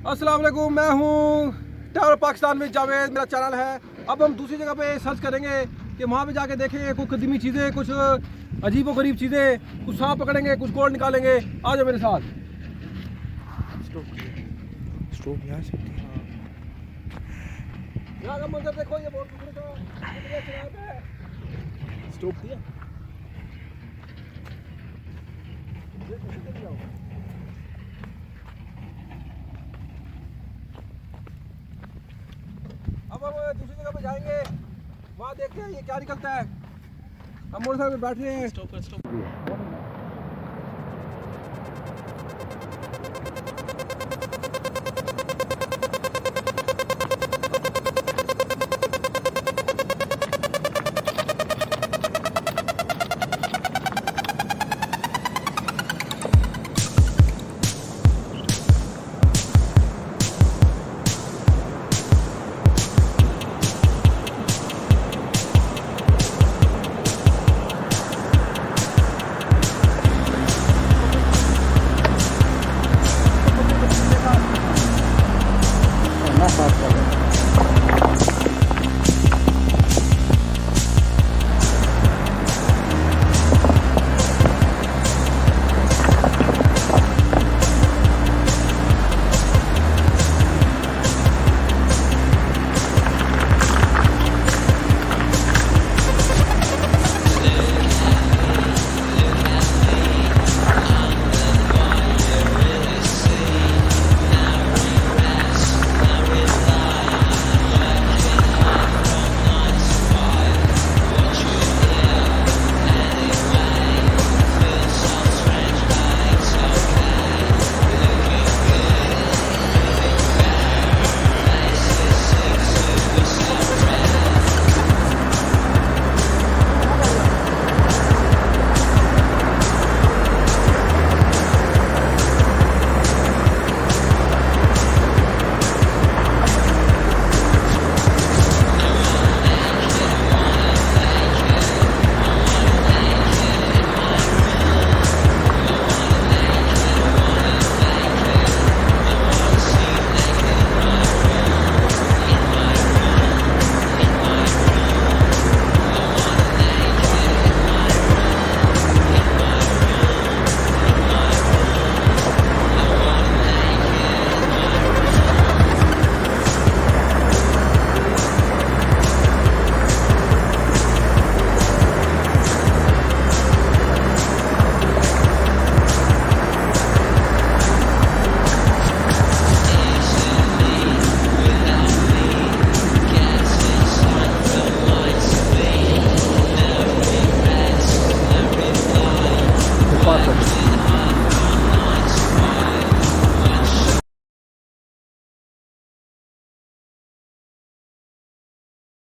अस्सलाम वालेकुम, मैं हूँ ट्रैवल पाकिस्तान में जावेद, मेरा चैनल है। अब हम दूसरी जगह पे सर्च करेंगे कि वहाँ पे जाके देखेंगे कुछ कदीमी चीज़ें, कुछ अजीब व गरीब चीज़ें, कुछ सांप पकड़ेंगे, कुछ गोल्ड निकालेंगे। आ जाओ मेरे साथ। स्टोव यहाँ से यहाँ का मंजर देखो, ये बहुत खूबसूरत है। स्टोव दिया अब हम दूसरी जगह पे जाएंगे, वहाँ देखते हैं ये क्या निकलता है। हम मोटरसाइकिल पे बैठ रहे हैं।